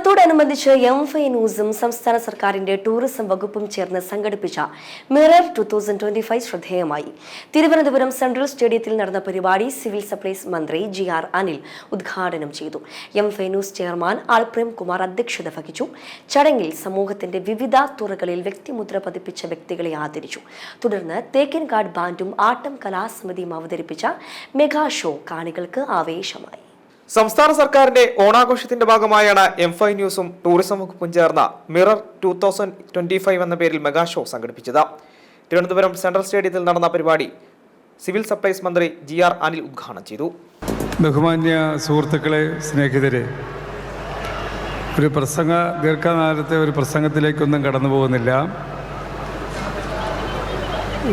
ഓണത്തോടനുബന്ധിച്ച് എം5 ന്യൂസും സംസ്ഥാന സർക്കാരിന്റെ ടൂറിസം വകുപ്പും ചേർന്ന് സംഘടിപ്പിച്ച മിറർ 2025 ശ്രദ്ധേയമായി. തിരുവനന്തപുരം സെൻട്രൽ സ്റ്റേഡിയത്തിൽ നടന്ന പരിപാടി സിവിൽ സപ്ലൈസ് മന്ത്രി GR അനിൽ ഉദ്ഘാടനം ചെയ്തു. എം5 ന്യൂസ് ചെയർമാൻ ആർ പ്രേംകുമാർ അധ്യക്ഷത വഹിച്ചു. ചടങ്ങിൽ സമൂഹത്തിന്റെ വിവിധ തുറകളിൽ വ്യക്തിമുദ്ര പതിപ്പിച്ച വ്യക്തികളെ ആദരിച്ചു. തുടർന്ന് തേക്കിൻകാട് ബാൻഡും ആട്ടം കലാസമിതിയും അവതരിപ്പിച്ച മെഗാ ഷോ കാണികൾക്ക് ആവേശമായി. സംസ്ഥാന സർക്കാരിന്റെ ഓണാഘോഷത്തിന്റെ ഭാഗമായാണ് എം5 ന്യൂസും ടൂറിസം വകുപ്പും ചേർന്ന മിറർ 2025 എന്ന പേരിൽ മെഗാ ഷോ സംഘടിപ്പിച്ചത്. തിരുവനന്തപുരം സെൻട്രൽ സ്റ്റേഡിയത്തിൽ നടന്ന പരിപാടി സിവിൽ സപ്ലൈസ് മന്ത്രി GR അനിൽ ഉദ്ഘാടനം ചെയ്തു. ബഹുമാന്യ സുഹൃത്തുക്കളെ, സ്നേഹിതരെ, ദീർഘകാലത്തെ ഒരു പ്രസംഗത്തിലേക്കൊന്നും കടന്നു പോകുന്നില്ല.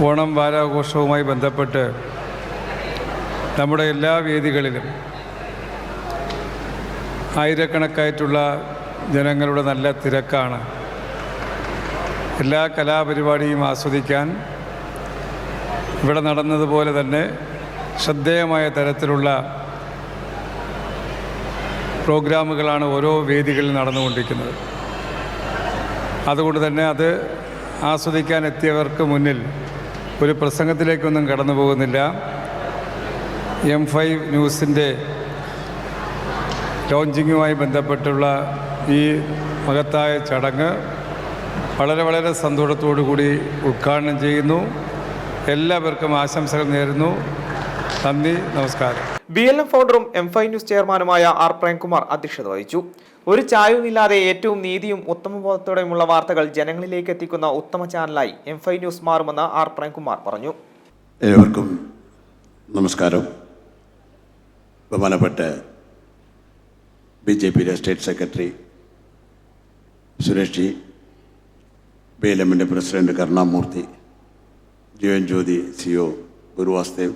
ഓണം വാരാഘോഷവുമായി ബന്ധപ്പെട്ട് നമ്മുടെ എല്ലാ വേദികളിലും ആയിരക്കണക്കായിട്ടുള്ള ജനങ്ങളുടെ നല്ല തിരക്കാണ്. എല്ലാ കലാപരിപാടിയും ആസ്വദിക്കാൻ ഇവിടെ നടന്നതുപോലെ തന്നെ ശ്രദ്ധേയമായ തരത്തിലുള്ള പ്രോഗ്രാമുകളാണ് ഓരോ വേദികളിൽ നടന്നുകൊണ്ടിരിക്കുന്നത്. അതുകൊണ്ട് തന്നെ അത് ആസ്വദിക്കാൻ എത്തിയവർക്ക് മുന്നിൽ ഒരു പ്രസംഗത്തിലേക്കൊന്നും കടന്നു പോകുന്നില്ല. എം5 ന്യൂസിൻ്റെ ലോഞ്ചിങ്ങുമായി ബന്ധപ്പെട്ടുള്ള ഈ മഹത്തായ ചടങ്ങ് വളരെ സന്തോഷത്തോടു കൂടി ഉദ്ഘാടനം ചെയ്യുന്നു. എല്ലാവർക്കും ആശംസകൾ നേരുന്നു. നന്ദി, നമസ്കാരം. BLM ഫൗണ്ടറും എം5 ന്യൂസ് ചെയർമാനുമായ ആർ പ്രേംകുമാർ അധ്യക്ഷത വഹിച്ചു. ഒരു ചായവുമില്ലാതെ ഏറ്റവും നീതിയും ഉത്തമബോധത്തോടെയുമുള്ള വാർത്തകൾ ജനങ്ങളിലേക്ക് എത്തിക്കുന്ന ഉത്തമ ചാനലായി എം5 ന്യൂസ് മാറുമെന്ന് ആർ പ്രേംകുമാർ പറഞ്ഞു. ഏവർക്കും നമസ്കാരം. ബഹുമാനപ്പെട്ട BJPയുടെ സ്റ്റേറ്റ് സെക്രട്ടറി സുരേഷ് ജി, BLMൻ്റെ പ്രസിഡന്റ് കരുണാമൂർത്തി, ജീവൻ ജ്യോതി CEO ഗുരുവാസ്ദേവ്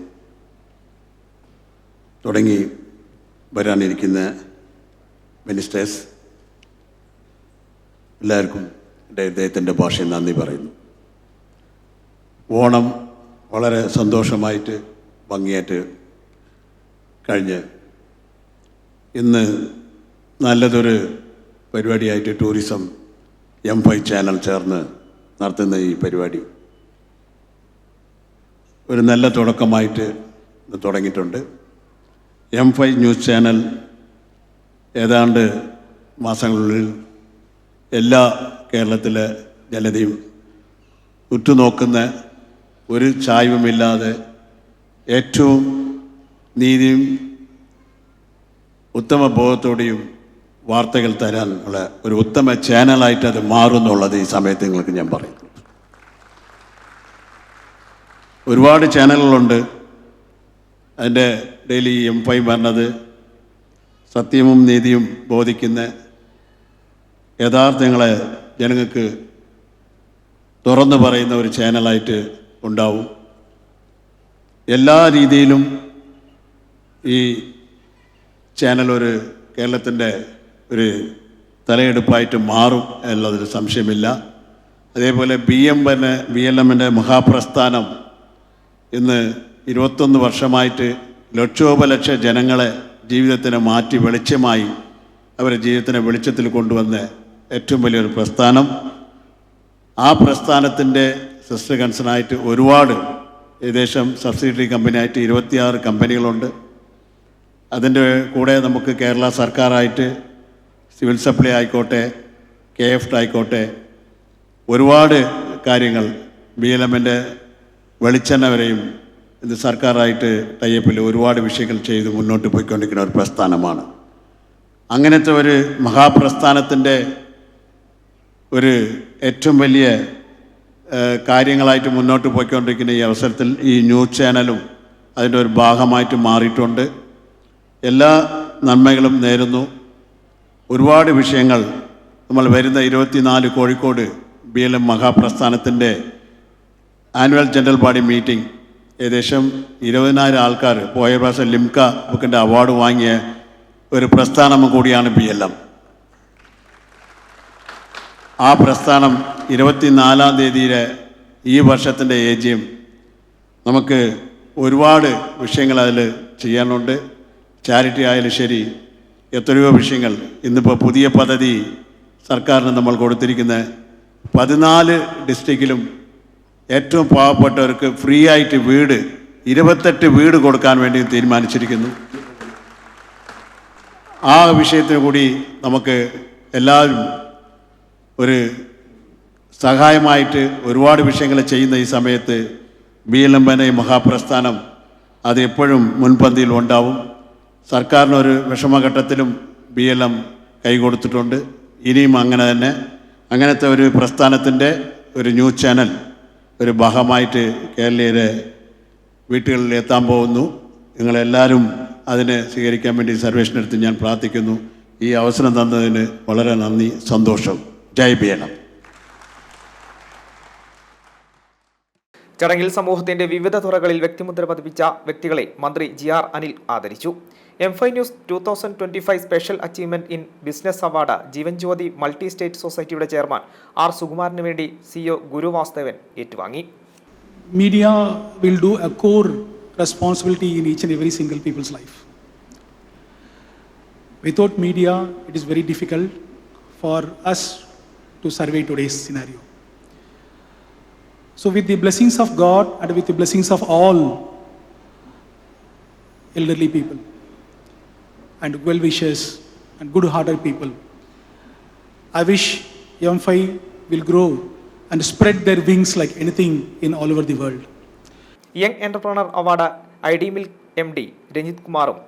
തുടങ്ങി വരാനിരിക്കുന്ന മിനിസ്റ്റേഴ്സ്, എല്ലാവർക്കും അദ്ദേഹത്തിൻ്റെ ഭാഷയിൽ നന്ദി പറയുന്നു. ഓണം വളരെ സന്തോഷമായിട്ട് ഭംഗിയായിട്ട് കഴിഞ്ഞ് ഇന്ന് നല്ലതൊരു പരിപാടിയായിട്ട് ടൂറിസം എം5 ചാനൽ ചേർന്ന് നടത്തുന്ന ഈ പരിപാടി ഒരു നല്ല തുടക്കമായിട്ട് തുടങ്ങിയിട്ടുണ്ട്. എം5 ന്യൂസ് ചാനൽ ഏതാണ്ട് മാസങ്ങളുള്ളിൽ എല്ലാ കേരളത്തിലെ ജനതയും ഉറ്റുനോക്കുന്ന ഒരു ചായ്വുമില്ലാതെ ഏറ്റവും നീതിയും ഉത്തമ ബോധത്തോടെയും വാർത്തകൾ തരാനുള്ള ഒരു ഉത്തമ ചാനലായിട്ട് അത് മാറുന്നുള്ളത് ഈ സമയത്ത് നിങ്ങൾക്ക് ഞാൻ പറയുന്നു. ഒരുപാട് ചാനലുകളുണ്ട്. അതിൻ്റെ ഡെയിലി എം5 പറഞ്ഞത് സത്യവും നീതിയും ബോധിക്കുന്ന യഥാർത്ഥങ്ങളെ ജനങ്ങൾക്ക് തുറന്നു പറയുന്ന ഒരു ചാനലായിട്ട് ഉണ്ടാവും. എല്ലാ രീതിയിലും ഈ ചാനൽ ഒരു കേരളത്തിൻ്റെ ഒരു തലയെടുപ്പായിട്ട് മാറും എന്നുള്ളതിൽ സംശയമില്ല. അതേപോലെ BLMൻ്റെ മഹാപ്രസ്ഥാനം ഇന്ന് 21 വർഷമായിട്ട് ലക്ഷോപലക്ഷ ജനങ്ങളെ ജീവിതത്തിനെ മാറ്റി വെളിച്ചമായി അവരുടെ ജീവിതത്തിനെ വെളിച്ചത്തിൽ കൊണ്ടുവന്ന ഏറ്റവും വലിയൊരു പ്രസ്ഥാനം. ആ പ്രസ്ഥാനത്തിൻ്റെ സിസ്റ്റർ കൺസേണായിട്ട് ഒരുപാട് ഏകദേശം സബ്സിഡറി കമ്പനിയായിട്ട് 26 കമ്പനികളുണ്ട്. അതിൻ്റെ കൂടെ നമുക്ക് കേരള സർക്കാരായിട്ട് സിവിൽ സപ്ലൈ ആയിക്കോട്ടെ, KFT ആയിക്കോട്ടെ, ഒരുപാട് കാര്യങ്ങൾ BLMൻ്റെ വെളിച്ചെണ്ണ വരെയും ഇത് സർക്കാരായിട്ട് ടൈപ്പിൽ ഒരുപാട് വിഷയങ്ങൾ ചെയ്ത് മുന്നോട്ട് പോയിക്കൊണ്ടിരിക്കുന്ന ഒരു പ്രസ്ഥാനമാണ്. അങ്ങനത്തെ ഒരു മഹാപ്രസ്ഥാനത്തിൻ്റെ ഒരു ഏറ്റവും വലിയ കാര്യങ്ങളായിട്ട് മുന്നോട്ട് പോയിക്കൊണ്ടിരിക്കുന്ന ഈ അവസരത്തിൽ ഈ ന്യൂസ് ചാനലും അതിൻ്റെ ഒരു ഭാഗമായിട്ട് മാറിയിട്ടുണ്ട്. എല്ലാ നന്മകളും നേരുന്നു. ഒരുപാട് വിഷയങ്ങൾ നമ്മൾ വരുന്ന 24 കോഴിക്കോട് BLM മഹാപ്രസ്ഥാനത്തിൻ്റെ ആനുവൽ ജനറൽ ബോഡി മീറ്റിംഗ് ഏകദേശം 20,000 ആൾക്കാർ പോയ പ്രാവശ്യം ലിംക ബുക്കിൻ്റെ അവാർഡ് വാങ്ങിയ ഒരു പ്രസ്ഥാനം കൂടിയാണ് BLM. ആ പ്രസ്ഥാനം 24-ാം തീയതിയിലെ ഈ വർഷത്തിൻ്റെ AGM നമുക്ക് ഒരുപാട് വിഷയങ്ങൾ അതിൽ ചെയ്യാനുണ്ട്. ചാരിറ്റി ആയാലും ശരി, എത്രയോ വിഷയങ്ങൾ. ഇന്നിപ്പോൾ പുതിയ പദ്ധതി സർക്കാരിന് നമ്മൾ കൊടുത്തിരിക്കുന്ന 14 ഡിസ്ട്രിക്റ്റിലും ഏറ്റവും പാവപ്പെട്ടവർക്ക് ഫ്രീ ആയിട്ട് 28 വീട് കൊടുക്കാൻ വേണ്ടി തീരുമാനിച്ചിരിക്കുന്നു. ആ വിഷയത്തിന് കൂടി നമുക്ക് എല്ലാവരും ഒരു സഹായമായിട്ട് ഒരുപാട് വിഷയങ്ങൾ ചെയ്യുന്ന ഈ സമയത്ത് BLMNI മഹാപ്രസ്ഥാനം അത് എപ്പോഴും മുൻപന്തിയിൽ ഉണ്ടാവും. സർക്കാരിനൊരു വിഷമഘട്ടത്തിലും BLM കൈകൊടുത്തിട്ടുണ്ട്. ഇനിയും അങ്ങനെ തന്നെ അങ്ങനത്തെ ഒരു പ്രസ്ഥാനത്തിൻ്റെ ഒരു ന്യൂസ് ചാനൽ ഒരു ഭാഗമായിട്ട് കേരളീയരെ വീട്ടുകളിൽ എത്താൻ പോകുന്നു. നിങ്ങളെല്ലാവരും അതിനെ സ്വീകരിക്കാൻ വേണ്ടി സർവേഷനെടുത്ത് ഞാൻ പ്രാർത്ഥിക്കുന്നു. ഈ അവസരം തന്നതിന് വളരെ നന്ദി, സന്തോഷം. ജയ് BLM. ചടങ്ങിൽ സമൂഹത്തിന്റെ വിവിധ തുറകളിൽ വ്യക്തിമുദ്ര പതിപ്പിച്ച വ്യക്തികളെ മന്ത്രി GR അനിൽ ആദരിച്ചു. M5 news 2025 special achievement in business award Jeevan Jyothi multi state സൊസൈറ്റിയുടെ ചെയർമാൻ R സുകുമാരന് വേണ്ടി CEO ഗുരു വാസ്തവൻ ഏറ്റുവാങ്ങി. Media will do a core responsibility in each and every single people's life. Without media, it is very difficult for us to survey today's scenario. So with the blessings of God and with the blessings of all elderly people and well-wishers and good-hearted people, I wish M5 will grow and spread their wings like anything in all over the world. Young entrepreneur award ID Milk MD Ranjith കുമാറും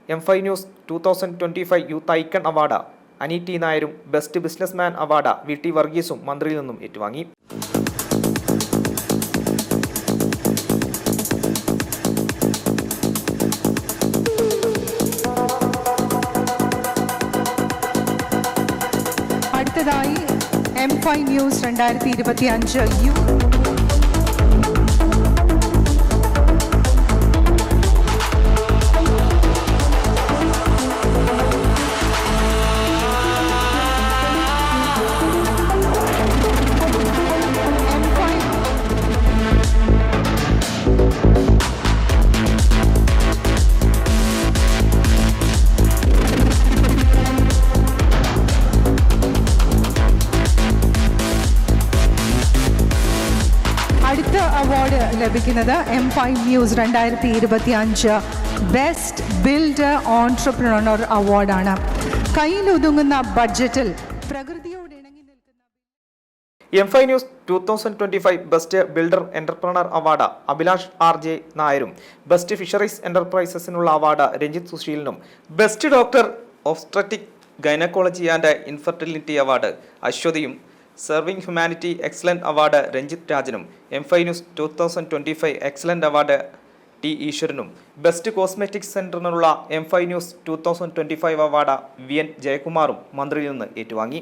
M5 news 2025 youth icon award Ani T നായരും best businessman award VT വർഗീസും മന്ത്രിയിൽ നിന്നും ഏറ്റുവാങ്ങി. അടുത്തതായി M5 news 2025 അടുത്ത award ലഭിക്കുന്നത് M5 news 2025 best builder entrepreneur അവാർഡാണ്. കയ്യിലൊതുങ്ങുന്ന ബഡ്ജറ്റിൽ പ്രകൃതിയോട് ഇണങ്ങി നിൽക്കുന്ന M5 news 2025 best builder entrepreneur award Abhilash RJ നായരും ബെസ്റ്റ് ഫിഷറീസ് എന്റർപ്രൈസസിനുള്ള അവാർഡ് രഞ്ജിത്ത് സുശീലിനും best doctor obstetric gynaecology and infertility award അശ്വതിയും serving humanity excellent award Ranjith രാജനും M5 news 2025 excellent award T ഈശ്വരനും ബെസ്റ്റ് കോസ്മെറ്റിക്സ് സെന്ററിനുള്ള M5 ന്യൂസ് 2025 അവാർഡ് VN ജയകുമാറും മന്ത്രിയിൽ നിന്ന് ഏറ്റുവാങ്ങി.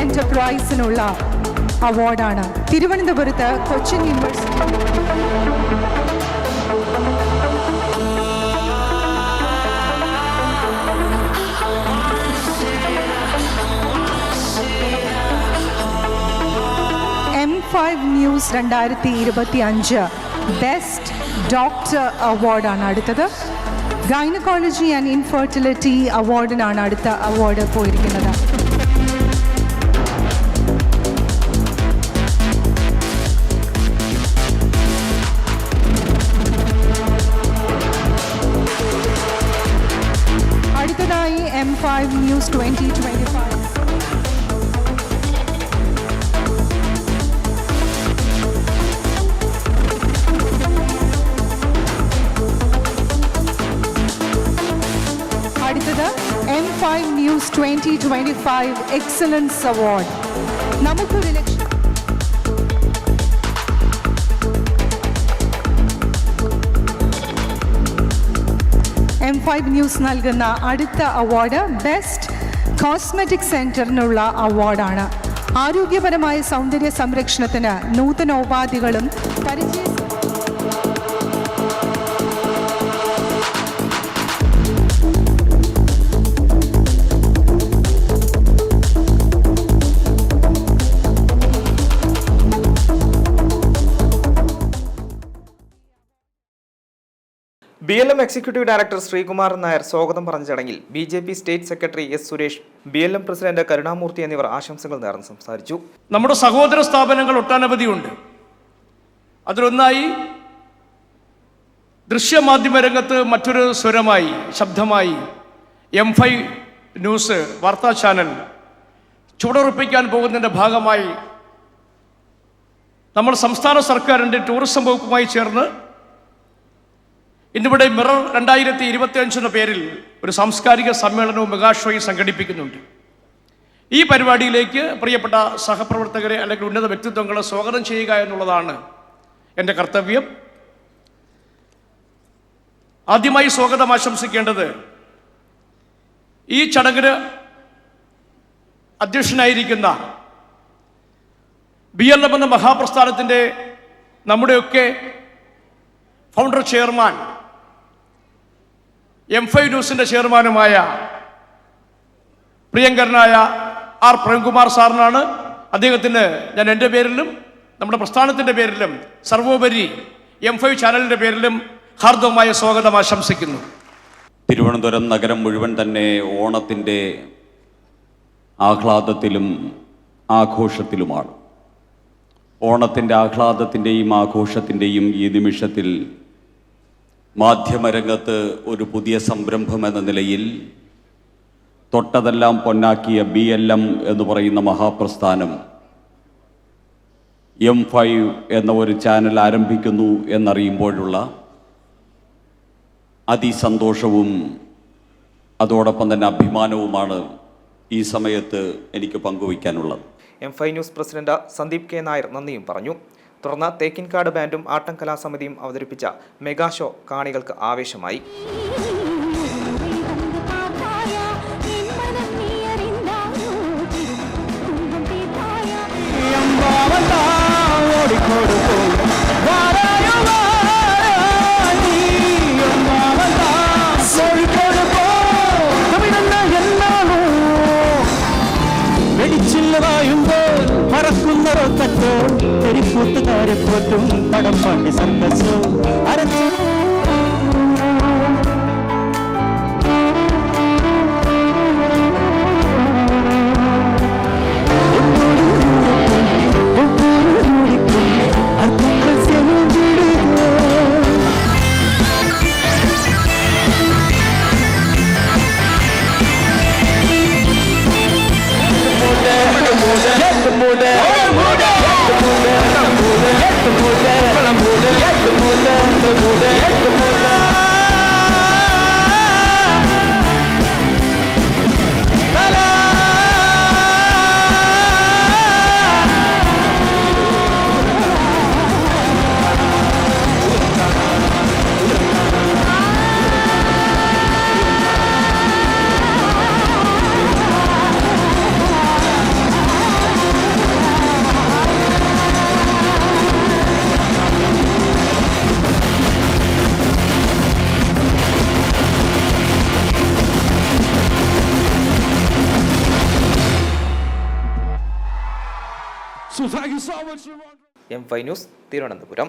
എന്റർപ്രൈസിനുള്ള അവാർഡാണ്. തിരുവനന്തപുരത്ത് Cochin university M5 news 2025 best doctor അവാർഡാണ് അടുത്തത്. ഗൈനക്കോളജി ആൻഡ് ഇൻഫെർട്ടിലിറ്റി അവാർഡിനാണ് അടുത്ത അവാർഡ് പോയിരിക്കുന്നത്. അടുത്തതായി M5 ന്യൂസ് 2025 അടുത്തത് M5 ന്യൂസ് 2025 എക്സലൻസ് അവാർഡ്. നമുക്കൊരു ലക്ഷ്യം M5 ന്യൂസ് നൽകുന്ന അടുത്ത അവാർഡ് ബെസ്റ്റ് കോസ്മെറ്റിക് സെന്ററിനുള്ള അവാർഡാണ്. ആരോഗ്യപരമായ സൗന്ദര്യ സംരക്ഷണത്തിന് നൂതനോപാധികളും BLM executive director Sreekumaran Nair സ്വാഗതം പറഞ്ഞ ചടങ്ങിൽ BJP state secretary S. Suresh, BLM president Karunamoorthy എന്നിവർ ആശംസകൾ നേർന്ന് സംസാരിച്ചു. നമ്മുടെ സഹോദര സ്ഥാപനങ്ങൾ ഒട്ടനവധിയുണ്ട്. അതിലൊന്നായി ദൃശ്യമാധ്യമ രംഗത്ത് മറ്റൊരു സ്വരമായി, ശബ്ദമായി M5 ന്യൂസ് വാർത്താ ചാനൽ ചുവടുറപ്പിക്കാൻ പോകുന്നതിൻ്റെ ഭാഗമായി നമ്മൾ സംസ്ഥാന സർക്കാരിൻ്റെ ടൂറിസം വകുപ്പുമായി ചേർന്ന് ഇന്നിവിടെ മിറർ 2025 എന്ന പേരിൽ ഒരു സാംസ്കാരിക സമ്മേളനവും മെഗാ ഷോയും സംഘടിപ്പിക്കുന്നുണ്ട്. ഈ പരിപാടിയിലേക്ക് പ്രിയപ്പെട്ട സഹപ്രവർത്തകരെ അല്ലെങ്കിൽ ഉന്നത വ്യക്തിത്വങ്ങളെ സ്വാഗതം ചെയ്യുക എന്നുള്ളതാണ് എൻ്റെ കർത്തവ്യം. ആദ്യമായി സ്വാഗതം ആശംസിക്കേണ്ടത് ഈ ചടങ്ങിന് അധ്യക്ഷനായിരിക്കുന്ന BLM എന്ന മഹാപ്രസ്ഥാനത്തിൻ്റെ നമ്മുടെയൊക്കെ ഫൗണ്ടർ ചെയർമാൻ, M5 ന്യൂസിൻ്റെ ചെയർമാനുമായ പ്രിയങ്കരനായ R. പ്രേംകുമാർ സാറിനാണ്. അദ്ദേഹത്തിന് ഞാൻ എൻ്റെ പേരിലും നമ്മുടെ പ്രസ്ഥാനത്തിൻ്റെ പേരിലും സർവോപരി M5 ചാനലിൻ്റെ പേരിലും ഹാർദവമായ സ്വാഗതം ആശംസിക്കുന്നു. തിരുവനന്തപുരം നഗരം മുഴുവൻ തന്നെ ഓണത്തിൻ്റെ ആഹ്ലാദത്തിലും ആഘോഷത്തിലുമാണ്. ഓണത്തിൻ്റെ ആഹ്ലാദത്തിൻ്റെയും ആഘോഷത്തിൻ്റെയും ഈ നിമിഷത്തിൽ മാധ്യമരംഗത്ത് ഒരു പുതിയ സംരംഭം എന്ന നിലയിൽ തൊട്ടതെല്ലാം പൊന്നാക്കിയ BLM എന്ന് പറയുന്ന മഹാപ്രസ്ഥാനം M5 എന്ന ഒരു ചാനൽ ആരംഭിക്കുന്നു എന്നറിയുമ്പോഴുള്ള അതിസന്തോഷവും അതോടൊപ്പം തന്നെ അഭിമാനവുമാണ് ഈ സമയത്ത് എനിക്ക് പങ്കുവയ്ക്കാനുള്ളത്. M5 news president Sandeep K. Nair നന്ദിയും പറഞ്ഞു. തുടർന്ന് തേക്കിൻകാട് ബാൻഡും ആട്ടം കലാസമിതിയും അവതരിപ്പിച്ച മെഗാ ഷോ കാണികൾക്ക് ആവേശമായി. കൂട്ടുകാരെ പോറ്റും പടം പാണ്ടി സർക്കസോ അരച്ചു M5 ന്യൂസ് തിരുവനന്തപുരം.